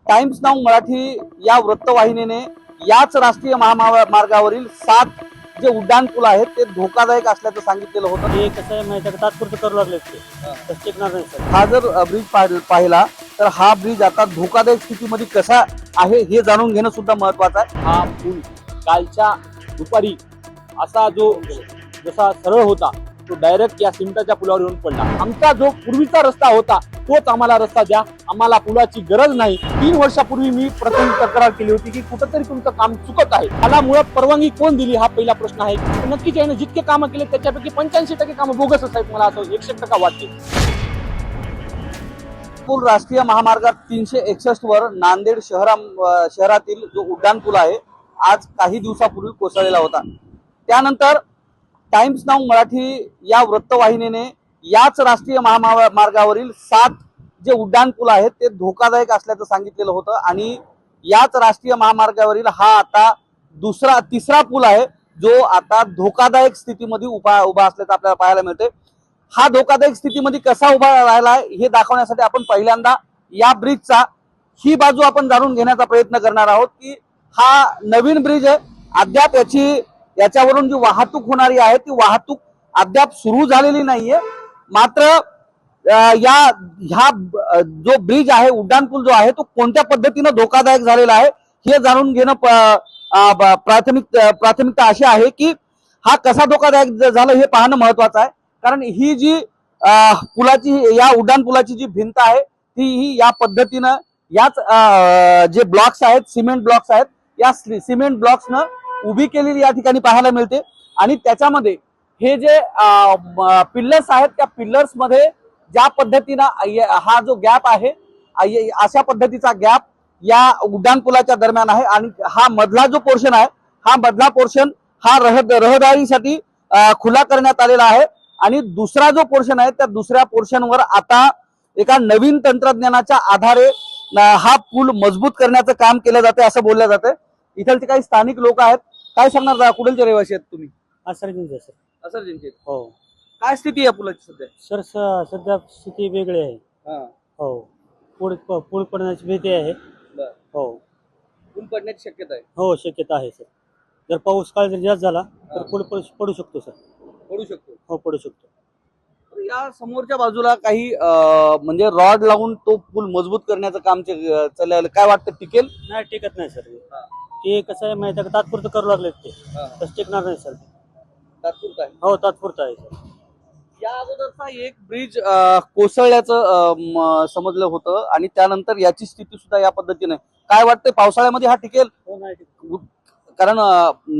Times now Marathi या वृत्तवाहिनीने याच राष्ट्रीय महामार्गावरील 7 जे उड्डाणपूल आहेत ते धोकादायक असल्याचं सांगितलेलं होतं। हे कसं आहे माहिती आहे का, तात्पुरतं करू लागले ते तसं टिकणार नाही सर। हा जर ब्रिज पाहिला तर हा ब्रिज आता धोकादायक स्थितीमध्ये कसा आहे हे जाणून घेणं सुद्धा महत्वाचं आहे। हा पूल कालच्या दुपारी असा जो जसा सरळ होता तो डायरेक्ट या सिमेंटच्या पुलावर येऊन पडला। आमचा जो पूर्वीचा रस्ता होता तोच आम्हाला रस्ता द्या, आम्हाला पुलाची गरज नाही। 3 वर्षापूर्वी मी प्रथम तक्रार केली होती की कुठंतरी तुमचं काम चुकत आहे, त्याला मुळात परवानगी कोण दिली हा पहिला प्रश्न आहे। नक्कीच याने जितके कामं केले त्याच्यापैकी 85% कामं बोगसच आहेत, मला असं 100% वाटते। पूल राष्ट्रीय महामार्गात 361 वर नांदेड शहरातील जो उड्डाणपूल आहे आज काही दिवसापूर्वी कोसळलेला होता। त्यानंतर टाइम्स नाऊ मराठी या वृत्तवाहिनीने याच राष्ट्रीय महामार्गावरील 7 जे उड्डाणपूल आहेत ते धोकादायक असल्याचं सांगितलेलं होतं आणि याच राष्ट्रीय महामार्गावरील हा आता तिसरा पूल आहे जो आता धोकादायक स्थितीमध्ये उभा असल्याचं आपल्याला पाहायला मिळते। हा धोकादायक स्थितीमध्ये कसा उभा राहिला आहे हे दाखवण्यासाठी आपण पहिल्यांदा या ब्रिजचा ही बाजू आपण जाणून घेण्याचा प्रयत्न करणार आहोत की हा नवीन ब्रिज आहे, अद्याप याच्यावरून जी वाहतूक होणारी आहे ती वाहतूक अद्याप सुरू झालेली नाहीये। मात्र ह्या जो ब्रिज आहे उड्डाणपूल जो आहे तो कोणत्या पद्धतीने धोकादायक झालेला आहे हे जाणून घेणं प्राथमिकता अशी आहे की हा कसा धोकादायक झाला हे पाहणं महत्वाचं आहे। कारण ही जी या उड्डाणपुलाची जी भिंत आहे ती या पद्धतीनं याच जे ब्लॉक्स आहेत सिमेंट ब्लॉक्स आहेत या सिमेंट ब्लॉक्सनं उभी केलेली या ठिकाणी पाहायला मिळते आणि त्याच्यामध्ये हे जे पिल्लर्स आहेत त्या पिल्लर्स मध्ये ज्या पद्धतीनं हा जो गॅप आहे अशा पद्धतीचा गॅप या उड्डाणपुलाच्या दरम्यान आहे आणि हा मधला जो पोर्शन आहे हा मधला पोर्शन हा रहदारीसाठी खुला करण्यात आलेला आहे आणि दुसरा जो पोर्शन आहे त्या दुसऱ्या पोर्शनवर आता एका नवीन तंत्रज्ञानाच्या आधारे हा पूल मजबूत करण्याचं काम केलं जाते असं बोललं जातं। इथलचे काही स्थानिक लोक आहेत, काय सांगणार, कुठलचे रहिवासी आहेत तुम्ही? असरजिंचे सर। असरजिंचे, हो। काय स्थिती आहे पुलाची सध्या? सर सध्या स्थिती वेगळी आहे। हो, पूल पडण्याची भीती आहे। हो, पूल पडण्याची शक्यता आहे? हो, शक्यता आहे सर। जर पाऊस काळ जर जास्त झाला तर पूल पडू शकतो सर। पडू शकतो? हो, पडू शकतो। या समोरच्या बाजूला काही म्हणजे रॉड लावून तो पूल मजबूत करण्याचं काम चाललं, काय वाटतं टिकेल? नाही, टिकत नाही सर। ते कसं आहे माहिती आहे का, तात्पुरतं करू लागले ते तसं टिकणार नाही सर। तात्पुरतं आहे? हो, तात्पुरतं आहे सर। या अगोदरचा एक ब्रिज कोसळल्याचं समजलं होतं आणि त्यानंतर याची स्थिती सुद्धा या पद्धतीने, काय वाटतं पावसाळ्यामध्ये हा टिकेल? हो, नाही। कारण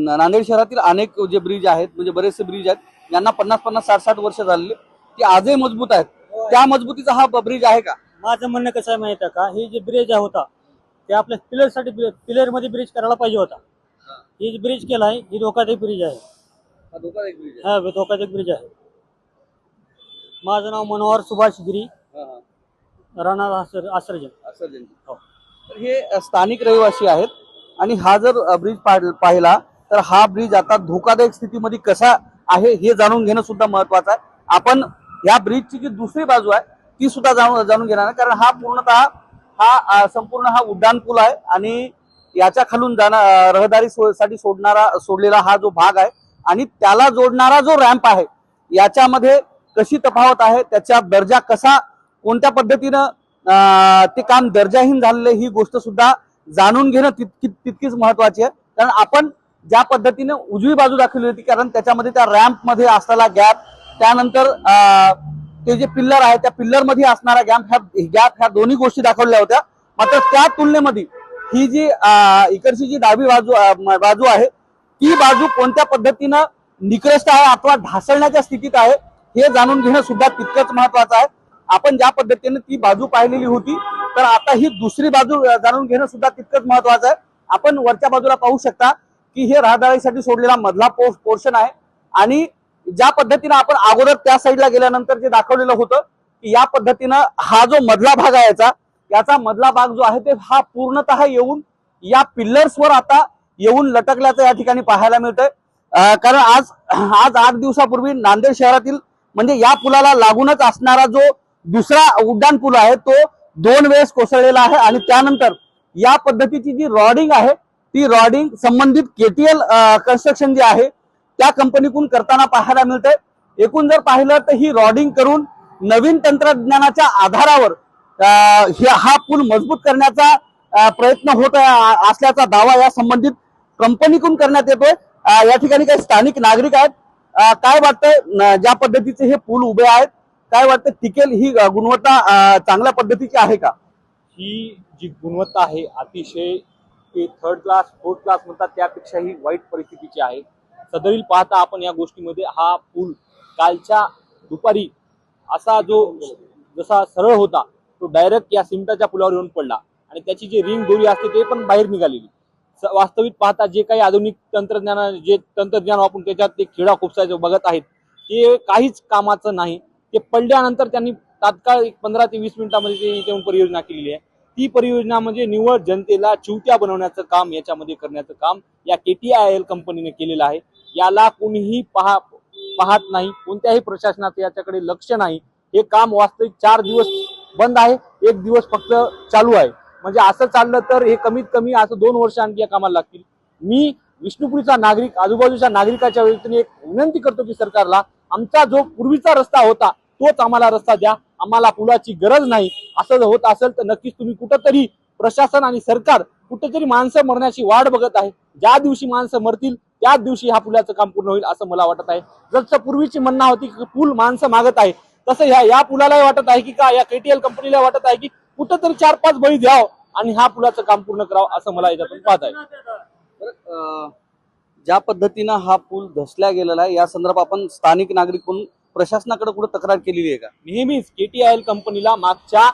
नांदेड शहरातील अनेक जे ब्रिज आहेत म्हणजे बरेचसे ब्रिज आहेत यांना 50-50, 60-60 वर्ष झालेली, ती आजही मजबूत आहेत। त्या मजबूतीचा हा ब्रिज आहे का? माझं म्हणणं कसं आहे माहिती आहे का, हे जे ब्रिज होता ते आपल्या पिलर मध्ये ब्रिज करायला पाहिजे होता। हे जे ब्रिज केला आहे हे धोकादायक ब्रिज आहे। धोकादायक ब्रिज हा, धोकादायक ब्रिज आहे। माझं नाव मनोहर सुभाष गिरी, राहणार असरजन। तर हे स्थानिक रहिवासी आहेत आणि हा जर ब्रिज पाहिला तर हा ब्रिज आता धोकादायक स्थितीमध्ये कसा आहे हे जाणून घेणं सुद्धा महत्वाचं आहे। आपण या ब्रिजची जी दुसरी बाजू आहे ती सुद्धा जाणून घेणार आहे, कारण हा पूर्णतः संपूर्ण हा उड्डाणपूल आहे आणि याच्या खालून रहदारीसाठी सोडलेला हा जो भाग आहे आणि त्याला जोडणारा जो रॅम्प आहे याच्यामध्ये कशी तफावत आहे, त्याचा दर्जा कसा, कोणत्या पद्धतीनं ते काम दर्जाहीन झालेलं ही गोष्ट सुद्धा जाणून घेणं तितकीच महत्वाची आहे। कारण आपण ज्या पद्धतीने उजवी बाजू दाखवली होती कारण त्याच्यामध्ये त्या रॅम्प मध्ये असलेला गॅप, त्यानंतर ते जे पिल्लर आहे त्या पिल्लर मध्ये असणारा गॅप ह्या दोन्ही गोष्टी दाखवल्या होत्या। मात्र त्या तुलनेमध्ये ही जी इकडची जी डावी बाजू आहे ती बाजू कोणत्या पद्धतीनं निकृष्ट आहे अथवा ढासळण्याच्या स्थितीत आहे हे जाणून घेणं सुद्धा तितकंच महत्वाचं आहे। आपण ज्या पद्धतीने ती बाजू पाहिलेली होती तर आता ही दुसरी बाजू जाणून घेणं सुद्धा तितकंच महत्वाचं आहे। आपण वरच्या बाजूला पाहू शकता की हे रहदारीसाठी सोडलेला मधला पोर्शन आहे आणि ज्या पद्धतीनं आपण अगोदर त्या साईडला गेल्यानंतर जे दाखवलेलं होतं की या पद्धतीनं हा जो मधला भाग आहे याचा मधला भाग जो आहे ते हा पूर्णतः येऊन या पिल्लर्सवर आता येऊन लटकल्याचं या ठिकाणी पाहायला मिळतंय। कारण आज 8 दिवसापूर्वी नांदेड शहरातील म्हणजे या पुलाला लागूनच असणारा जो दुसरा उड्डाण पूल आहे तो 2 वेळेस कोसळलेला आहे आणि त्यानंतर या पद्धतीची जी रॉडिंग आहे ती रॉडिंग संबंधित केटीएल कन्स्ट्रक्शन जे आहे त्या कंपनीकडून करताना पाहायला मिळतंय। एकूण जर पाहिलं तर ही रॉडिंग करून नवीन तंत्रज्ञानाच्या आधारावर हा पूल मजबूत करण्याचा प्रयत्न होत असल्याचा दावा या संबंधित कंपनीकडून करण्यात येतोय। या ठिकाणी काही स्थानिक नागरिक आहेत। काय वाटतंय ज्या पद्धतीचे हे पूल उभे आहेत, काय वाटतं टिकेल ही गुणवत्ता चांगल्या पद्धतीची आहे का? ही जी गुणवत्ता आहे अतिशय थर्ड क्लास फोर्थ क्लास म्हणतात त्यापेक्षाही वाईट परिस्थितीची आहे। सदरील पाहता आपण या गोष्टीमध्ये हा पूल कालच्या दुपारी असा जसा सरळ होता तो डायरेक्ट या सिमेंटाच्या पुलावर येऊन पडला आणि त्याची जी रिंग दोरी असते ते पण बाहेर निघालेली। वास्तविक पाहता जे काही आधुनिक तंत्रज्ञान वापरून त्याच्यात ते खिळा खुपसायचं बघत आहेत ते काहीच कामाचं नाही। ते पडल्यानंतर त्यांनी तात्काळ 15 ते 20 मिनिटांमध्ये इथे परियोजना केलेली आहे। ती परियोजना म्हणजे निव्वळ जनतेला चिवत्या बनवण्याचं काम याच्यामध्ये करण्याचं काम या KTIL कंपनीने केलेलं आहे। याला कोणीही पाहत नाही, कोणत्याही प्रशासनाचं याच्याकडे लक्ष नाही। हे काम वास्तविक 4 दिवस बंद आहे, 1 दिवस फक्त चालू आहे। म्हणजे असं चाललं तर हे कमीत कमी असं 2 वर्ष आणखी या कामाला लागतील। मी विष्णुपुरीचा नागरिक आजूबाजूच्या नागरिकाच्या वतीने एक विनंती करतो की सरकारला आमचा जो पूर्वीचा रस्ता होता तोच आम्हाला रस्ता द्या, आम्हाला पुलाची गरज नाही। असं जर होत असेल तर नक्कीच तुम्ही कुठंतरी प्रशासन आणि सरकार कुठेतरी माणसं मरण्याची वाट बघत आहे। ज्या दिवशी माणसं मरतील त्याच दिवशी हा पुलाचं काम पूर्ण होईल असं मला वाटत आहे। जसं पूर्वीची म्हणणं होती की पूल माणसं मागत आहे तसं या पुलालाही वाटत आहे की का या KTL कंपनीला वाटत आहे की कुठंतरी 4-5 बळी द्यावं आणि हा पुलाचं काम पूर्ण करावं असं मला याच्यातून पाहत आहे। ज्या पद्धतीनं हा पूल धसला गेलेला आहे या संदर्भात आपण स्थानिक नागरिक म्हणून प्रशासनाकडे कुठे तक्रार केलेली आहे का? नेहमीच KTIL कंपनीला मागच्या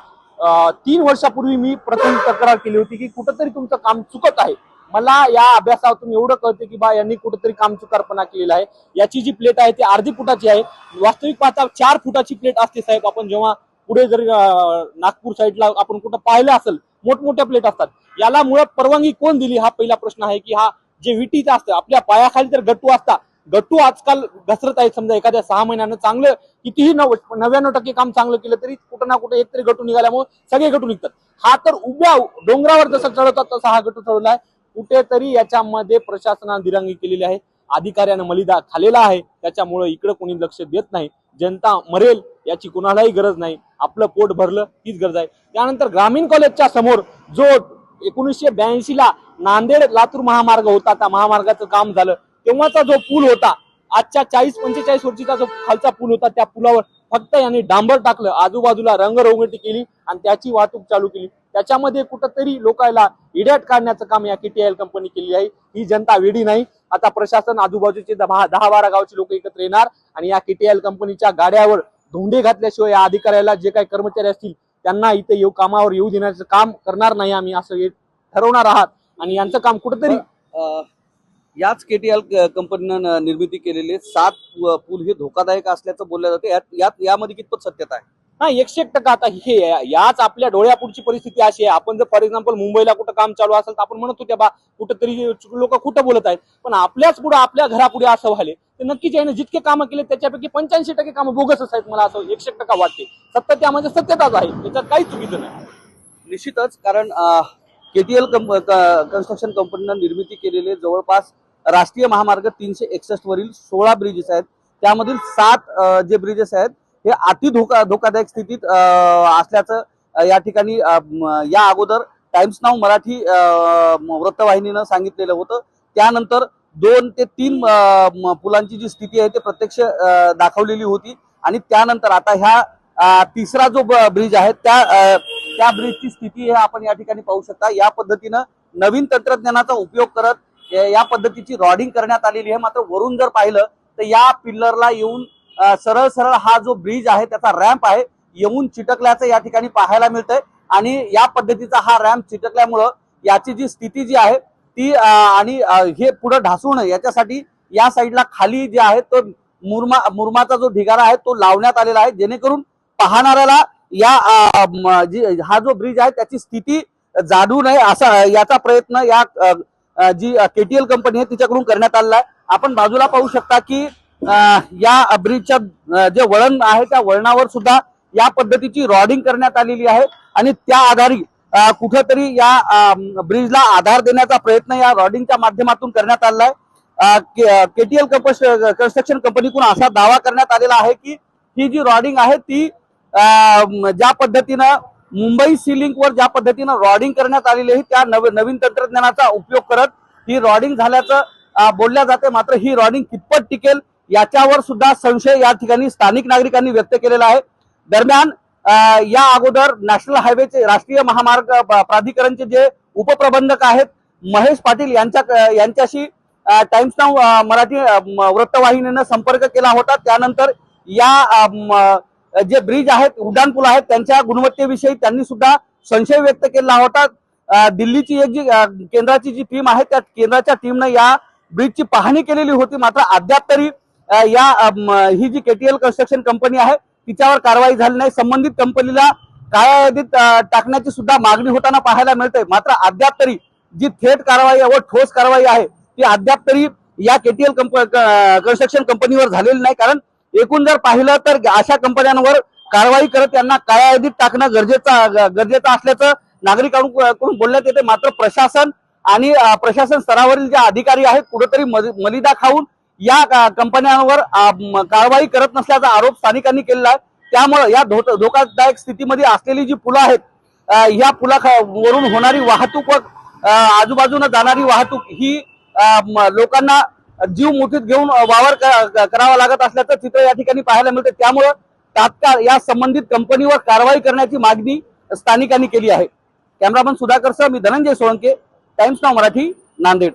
3 वर्षापूर्वी मी प्रथम तक्रार केली होती की कुठंतरी तुमचं काम चुकत आहे। मला या अभ्यासातून एवढं कळते की यांनी कुठेतरी काम चुकारपणा केलेला आहे। याची जी प्लेट आहे ती अर्धी फुटाची आहे। वास्तविक पाहता 4 फुटाची प्लेट असते साहेब। आपण जेव्हा पुढे जर नागपूर साईडला आपण कुठं पाहिलं असेल मोठमोठ्या प्लेट असतात। याला मुळात परवानगी कोण दिली हा पहिला प्रश्न आहे की हा जे विटीचं असतं आपल्या पायाखाली तर गट्टू असतात, गट्टू आजकाल घसरत आहेत। समजा एखाद्या 6 महिन्यानं चांगलं कितीही 99% काम चांगलं केलं तरी कुठं ना कुठे एक तरी गट्टू निघाल्यामुळे सगळे गट्टू निघतात। हा तर उभ्या डोंगरावर जसं चढवतात तसा हा गट्टू चढवला आहे। कुठेतरी याच्यामध्ये प्रशासनाने दिरंगी केलेली आहे, अधिकाऱ्यानं मलिदा खालेला आहे। त्याच्यामुळे इकडे कोणी लक्ष देत नाही। जनता मरेल याची कुणालाही गरज नाही, आपलं पोट भरलं हीच गरज आहे। त्यानंतर ग्रामीण कॉलेजच्या समोर जो 1982 ला नांदेड लातूर महामार्ग होता त्या महामार्गाचं काम झालं तेव्हाचा जो पूल होता आजच्या 40-45 वर्षीचा जो खालचा पूल होता त्या पुलावर फक्त यांनी डांबर टाकलं, आजूबाजूला रंगरंगोटी केली आणि त्याची वाहतूक चालू केली। त्याच्यामध्ये कुठंतरी लोकांना इड्याट काढण्याचं काम या KTIL कंपनी केली आहे। ही जनता वेडी नाही। आता प्रशासन आजूबाजूचे 10-12 गावचे लोक एकत्र येणार आणि या KTIL कंपनीच्या गाड्यावर धोंडे घातल्याशिवाय या अधिकाऱ्याला जे काही कर्मचारी असतील त्यांना इथे कामावर येऊ देण्याचं काम करणार नाही आम्ही असं ठरवणार आहात। आणि यांचं काम कुठेतरी याच KTIL कंपनीनं निर्मिती केलेले 7 पूल हे धोकादायक असल्याचं बोललं जातं। यामध्ये कितपत सत्यता आहे? नाही 101% आता हे याच आपल्या डोळ्यापुढची परिस्थिती अशी आहे। आपण जर फॉर एक्झाम्पल मुंबईला कुठं काम चालू असेल तर आपण म्हणत होत्या बा कुठंतरी लोक कुठं बोलत आहेत, पण आपल्याच पुढे आपल्या घरापुढे असं व्हायले ते नक्कीच याने जितके कामं केले त्याच्यापैकी 85% कामं बोगसच आहेत। मला असं 101% वाटते। सत्य त्यामध्ये सत्यताच आहे, त्याच्यात काही चुकीचं नाही। निश्चितच, कारण KTIL कन्स्ट्रक्शन कंपनीनं निर्मिती केलेले जवळपास राष्ट्रीय महामार्ग 361 वरील 16 ब्रिजेस आहेत। त्यामधील 7 जे ब्रिजेस आहेत हे अति धोकादायक स्थितीत असल्याचं या ठिकाणी या अगोदर टाइम्स नाव मराठी वृत्तवाहिनीनं सांगितलेलं होतं। त्यानंतर 2 ते 3 पुलांची जी स्थिती आहे ते प्रत्यक्ष दाखवलेली होती आणि त्यानंतर आता ह्या तिसरा जो ब्रिज आहे त्या ब्रिजची स्थिती हे आपण या ठिकाणी पाहू शकता। या पद्धतीनं नवीन तंत्रज्ञानाचा उपयोग करत या पद्धतीची रॉडिंग करण्यात आलेली आहे। मात्र वरून जर पाहिलं तर या पिल्लरला येऊन सरळ सरळ हा जो ब्रिज आहे त्याचा रॅम्प आहे येऊन चिटकल्याचं या ठिकाणी पाहायला मिळतंय आणि या पद्धतीचा हा रॅम्प चिटकल्यामुळं याची जी स्थिती जी आहे ती आणि हे पुढे ढासू नये याच्यासाठी या साईडला खाली जे आहे तो मुरमाचा जो ढिगारा आहे तो लावण्यात आलेला आहे, जेणेकरून पाहणाऱ्याला या हा जो ब्रिज आहे त्याची स्थिती जाणू नये असा याचा प्रयत्न या जी KTIL कंपनी आहे तिच्याकडून करण्यात आलेला आहे। आपण बाजूला पाहू शकता की या ब्रिजच्या जे वळण आहे त्या वळणावर सुद्धा या पद्धतीची रॉडिंग करण्यात आलेली आहे आणि त्या आधारे कुठंतरी या ब्रिजला आधार देण्याचा प्रयत्न या रॉडिंगच्या माध्यमातून करण्यात आलेला आहे. केटीएल कन्स्ट्रक्शन कंपनीकडून असा दावा करण्यात आलेला आहे की ही जी रॉडिंग आहे ती ज्या पद्धतीनं मुंबई सी लिंक वर ज्या पद्धतीनं रॉडिंग करण्यात आलेली आहे त्या नवीन तंत्रज्ञानाचा उपयोग करत ही रॉडिंग झाल्याचं बोलल्या जाते. मात्र ही रॉडिंग कितपत टिकेल याच्यावर सुद्धा संशय या ठिकाणी स्थानिक नागरिकांनी व्यक्त केलेला आहे. दरम्यान या अगोदर नॅशनल हायवेचे राष्ट्रीय महामार्ग प्राधिकरणचे जे उपप्रबंधक आहेत महेश पाटील यांच्याशी टाइम्स नाऊ मराठी वृत्तवाहिनीनं संपर्क केला होता. त्यानंतर या जे ब्रिज आहेत उड्डाणपूल आहेत त्यांच्या गुणवत्तेविषयी त्यांनी सुद्धा संशय व्यक्त केला होता. दिल्लीची एक जी केंद्राची जी टीम आहे त्या केंद्राच्या टीमनं या ब्रिजची पाहणी केलेली होती. मात्र अद्याप तरी ही जी केटीएल कन्स्ट्रक्शन कंपनी आहे तिच्यावर कारवाई झाली नाही. संबंधित कंपनीला काळ्या यादीत टाकण्याची सुद्धा मागणी होताना पाहायला मिळते. मात्र अद्याप तरी जी थेट कारवाई व ठोस कारवाई आहे ती अद्याप तरी या केटीएल कन्स्ट्रक्शन कंपनीवर झालेली नाही. कारण एकूण जर पाहिलं तर अशा कंपन्यांवर कारवाई करत त्यांना काळ्या यादीत टाकणं गरजेचं असल्याचं नागरिकांकडून बोलण्यात येते. मात्र प्रशासन आणि प्रशासन स्तरावरील जे अधिकारी आहेत कुठेतरी मलिदा खाऊन या कंपन्यांवर कारवाई करत नसल्याचा आरोप स्थानिकांनी केलेला आहे. त्यामुळे या धोकादायक स्थितीमध्ये असलेली जी पुलं आहेत या पुलावरून होणारी वाहतूक व आजूबाजूने जाणारी वाहतूक ही लोकांना जीव मुठीत घेऊन वावर करावा लागत असल्याचं चित्र या ठिकाणी पाहायला मिळते. त्यामुळं तात्काळ या संबंधित कंपनीवर कारवाई करण्याची मागणी स्थानिकांनी केली आहे. कॅमेरामन सुधाकर सह मी धनंजय सोळंके, टाइम्स नाऊ मराठी, नांदेड.